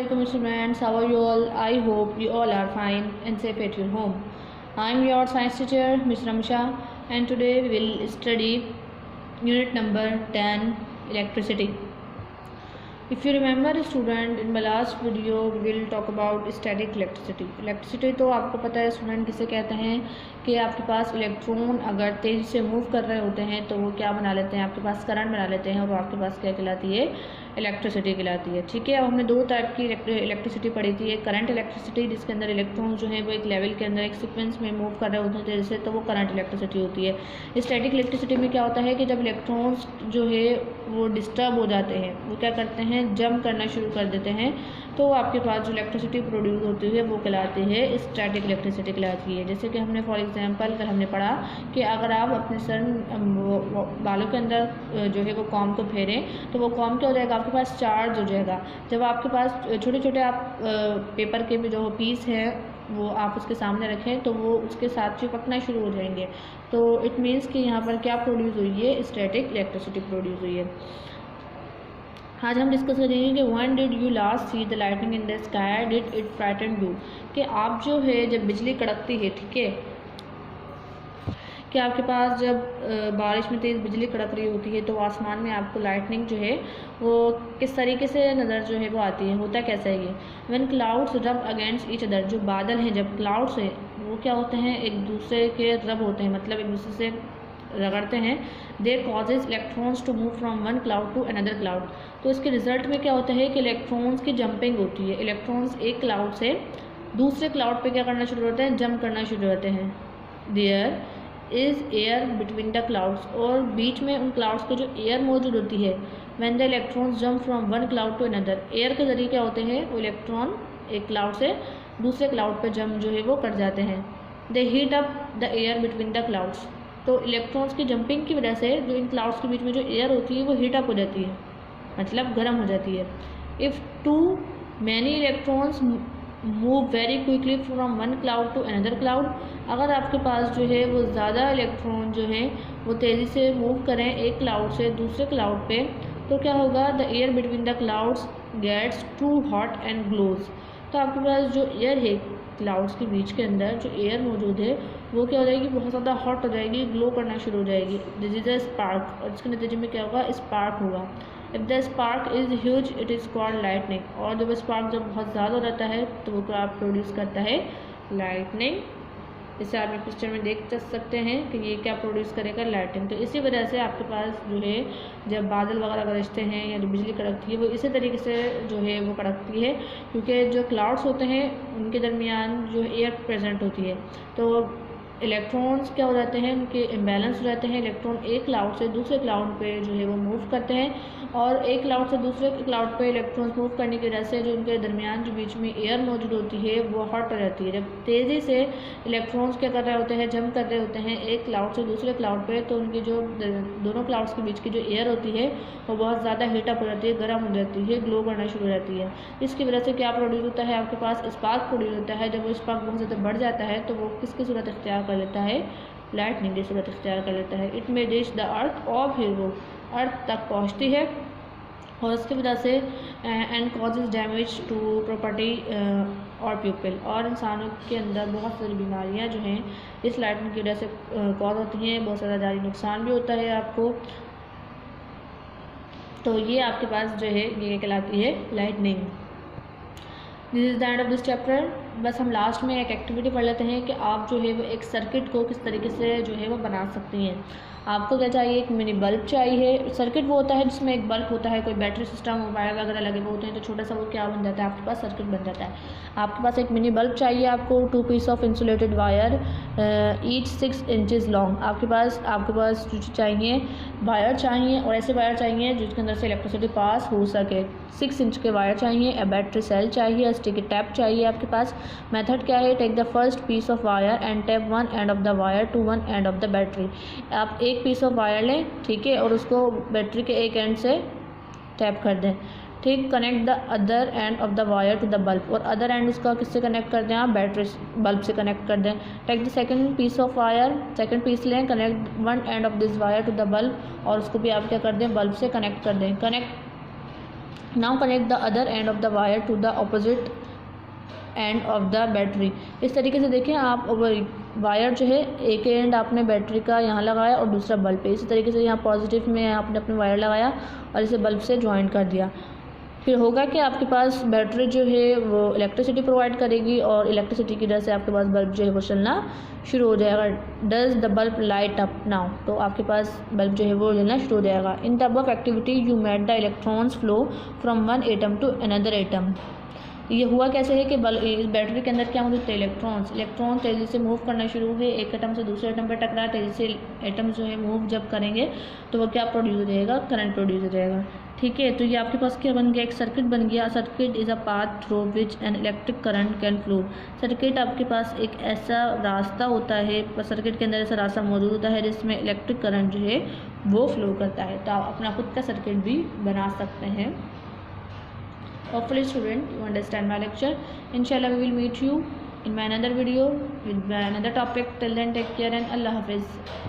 Assalamualaikum students, how are you all? I hope you all are fine and safe at your home. I am your science teacher Ms. Ramsha, and today we will study unit number 10, electricity. If you remember student, in my last video we will talk about static electricity. Electricity तो आपको पता है student किसे कहते हैं कि आपके पास electron अगर तेज़ी से मूव कर रहे होते हैं तो वो क्या बना लेते हैं, आपके पास करंट बना लेते हैं और वो आपके पास क्या कहलाती है, इलेक्ट्रिसिटी कहलाती है। ठीक है, अब हमने दो टाइप की इलेक्ट्रिसिटी पढ़ी थी। एक करंट इलेक्ट्रिसिटी जिसके अंदर इलेक्ट्रॉन जो है वो एक लेवल के अंदर एक सीक्वेंस में मूव कर रहे होते हैं तेज़ी से, तो वो करंट इलेक्ट्रिसिटी होती है। स्टैटिक इलेक्ट्रिसिटी में क्या होता है कि जब इलेक्ट्रॉन्स जो है वो डिस्टर्ब हो जाते हैं, वो क्या करते हैं, जंप करना शुरू कर देते हैं, तो आपके पास जो इलेक्ट्रिसिटी प्रोड्यूस होती है वो कहलाती है स्टैटिक इलेक्ट्रिसिटी कहलाती है। जैसे कि हमने फॉर एग्जांपल कल हमने पढ़ा कि अगर आप अपने सर बालों के अंदर जो है वो कॉम को फेरें तो वो कॉम क्या हो जाएगा, आपके पास चार्ज हो जाएगा। जब आपके पास छोटे छोटे आप पेपर के भी जो पीस हैं वो आप उसके सामने रखें तो वो उसके साथ चिपकना शुरू हो जाएंगे। तो इट मीन्स कि यहाँ पर क्या प्रोड्यूस हुई है, स्टैटिक इलेक्ट्रिसिटी प्रोड्यूस हुई है। आज हम डिस्कस करेंगे कि when did you last see the lightning in the sky did it frighten you, कि आप जो है जब बिजली कड़कती है, ठीक है, कि आपके पास जब बारिश में तेज़ बिजली कड़क रही होती है तो आसमान में आपको लाइटनिंग जो है वो किस तरीके से नज़र जो है वो आती है, होता कैसा है ये। व्हेन क्लाउड्स रब अगेंस्ट ईच अदर, जो बादल हैं जब क्लाउड्स हैं वो क्या होते हैं, एक दूसरे के रब होते हैं, मतलब एक दूसरे से रगड़ते हैं। They causes electrons to move from one cloud to another cloud, तो इसके रिजल्ट में क्या होता है कि इलेक्ट्रॉन्स की जंपिंग होती है। इलेक्ट्रॉन्स एक क्लाउड से दूसरे क्लाउड पे क्या करना शुरू होते हैं, जंप करना शुरू होते हैं। There is air between the clouds, और बीच में उन क्लाउड्स के जो एयर मौजूद होती है। When the electrons jump from one cloud to another, air के ज़रिए क्या होते हैं, वो इलेक्ट्रॉन एक क्लाउड से दूसरे क्लाउड पे जंप जो है वो कर जाते हैं। They heat up the air between the clouds, तो इलेक्ट्रॉन्स की जंपिंग की वजह से जो इन क्लाउड्स के बीच में जो एयर होती है वो हीट अप हो जाती है, मतलब गर्म हो जाती है। If too many electrons move very quickly from one cloud to another cloud, अगर आपके पास जो है वो ज़्यादा इलेक्ट्रॉन जो हैं वो तेज़ी से मूव करें एक क्लाउड से दूसरे क्लाउड पे, तो क्या होगा, the air between the clouds gets too hot and glows, तो आपके पास जो एयर है क्लाउड्स के बीच के अंदर जो एयर मौजूद है वो क्या हो जाएगी, बहुत ज़्यादा हॉट हो जाएगी, ग्लो करना शुरू हो जाएगी। दिस इज़ अ स्पार्क, और इसके नतीजे में क्या होगा, स्पार्क होगा। If the spark is huge it is called lightning, और जब स्पार्क जब बहुत ज़्यादा हो जाता है तो वो क्या प्रोड्यूस करता है, लाइटनिंग। इसे आप पिक्चर में देख सकते हैं कि ये क्या प्रोड्यूस करेगा, लाइटिंग। तो इसी वजह से आपके पास जो है जब बादल वगैरह गरजते हैं या जो बिजली कड़कती है वो इसी तरीके से जो है वो कड़कती है, क्योंकि जो क्लाउड्स होते हैं उनके दरमियान जो एयर प्रेजेंट होती है, तो इलेक्ट्रॉन्स क्या हो जाते हैं, उनके इम्बैलेंस हो जाते हैं। इलेक्ट्रॉन एक क्लाउड से दूसरे क्लाउड पे जो है वो मूव करते हैं, और एक क्लाउड से दूसरे क्लाउड पे इलेक्ट्रॉन्स मूव करने की वजह से जो उनके दरमियान जो बीच में एयर मौजूद होती है वो हॉट हो जाती है। जब तेज़ी से इलेक्ट्रॉन्स क्या कर रहे होते हैं, जंप कर रहे होते हैं एक क्लाउड से दूसरे क्लाउड पे, तो उनकी जो दोनों क्लाउड्स के बीच की जो एयर होती है वो बहुत ज़्यादा हीटअप हो जाती है, गर्म हो जाती है, ग्लो करना शुरू हो जाती है। इसकी वजह से क्या प्रोड्यूस होता है, आपके पास स्पार्क प्रोड्यूस होता है। जब वो स्पार्क बहुत ज़्यादा बढ़ जाता है तो वो किसकी सूरत इख्तियार कर लेता है, लाइटनिंग की सूरत इख्तियार कर लेता है। इट में रीच द अर्थ, और फिर वो अर्थ तक पहुँचती है, और उसकी वजह से and causes damage to property और पीपल, और इंसानों के अंदर बहुत सारी बीमारियां जो हैं इस लाइटनिंग की वजह से कॉज होती हैं। बहुत सारा जारी नुकसान भी होता है आपको। तो ये आपके पास जो है ये कहलाती है lightning. This is the end of this chapter. बस हम लास्ट में एक एक्टिविटी पढ़ लेते हैं कि आप जो है वो एक सर्किट को किस तरीके से जो है वो बना सकती हैं। आपको क्या चाहिए, एक मिनी बल्ब चाहिए। सर्किट वो होता है जिसमें एक बल्ब होता है, कोई बैटरी सिस्टम वायर वगैरह लगे हुए होते हैं, तो छोटा सा वो क्या बन जाता है, आपके पास सर्किट बन जाता है। आपके पास एक मिनी बल्ब चाहिए, आपको 2 piece of insulated wire each 6 inches long. आपके पास जो चाहिए वायर चाहिए, और ऐसे वायर चाहिए जिसके अंदर से इलेक्ट्रिसिटी पास हो सके। 6 इंच के वायर चाहिए, बैटरी सेल चाहिए, स्टिकी टैप चाहिए आपके पास। मेथड क्या है, take the first piece of wire and tape one end of the wire to one end of the battery. आप एक पीस ऑफ वायर लें, ठीक है, और उसको बैटरी के एक एंड से टैप कर दें, ठीक। Connect the other end of the wire to the bulb, और अदर एंड उसका किससे कनेक्ट कर दें, आप बैटरी बल्ब से कनेक्ट कर दें। Take the second piece of wire, second piece लें, connect one end of this wire to the bulb, और उसको भी आप क्या कर दें, बल्ब से कनेक्ट कर दें। Now connect the other end of the wire to the opposite end of the battery. इस तरीके से देखें आप, वायर जो है एक एंड आपने बैटरी का यहाँ लगाया और दूसरा बल्ब पे, इसी तरीके से यहाँ पॉजिटिव में आपने अपने वायर लगाया और इसे बल्ब से ज्वाइन कर दिया। फिर होगा कि आपके पास बैटरी जो है वो इलेक्ट्रिसिटी प्रोवाइड करेगी और इलेक्ट्रिसिटी की वजह से आपके पास बल्ब जो है वो चलना शुरू हो जाएगा। Does the bulb light up now, तो आपके पास बल्ब जो है वो जलना शुरू हो जाएगा। In the above activity you made the electrons flow from one atom to another atom. ये हुआ कैसे है कि इस बैटरी के अंदर क्या मौजूद थे, इलेक्ट्रॉन तेज़ी से मूव करना शुरू हुए, एक एटम से दूसरे एटम पर टकरा, तेज़ी से एटम जो है मूव जब करेंगे तो वो क्या प्रोड्यूस हो जाएगा, करंट प्रोड्यूस हो जाएगा। ठीक है, तो ये आपके पास क्या बन गया, एक सर्किट बन गया। Circuit is a path through which an electric current can flow. Circuit आपके पास एक ऐसा रास्ता होता है, सर्किट के अंदर ऐसा रास्ता मौजूद होता है जिसमें इलेक्ट्रिक करंट जो है वो फ्लो करता है। तो आप अपना खुद का सर्किट भी बना सकते हैं। Hopefully student you understand my lecture. Inshallah we will meet you in my another video with my another topic. Till then take care and Allah Hafiz.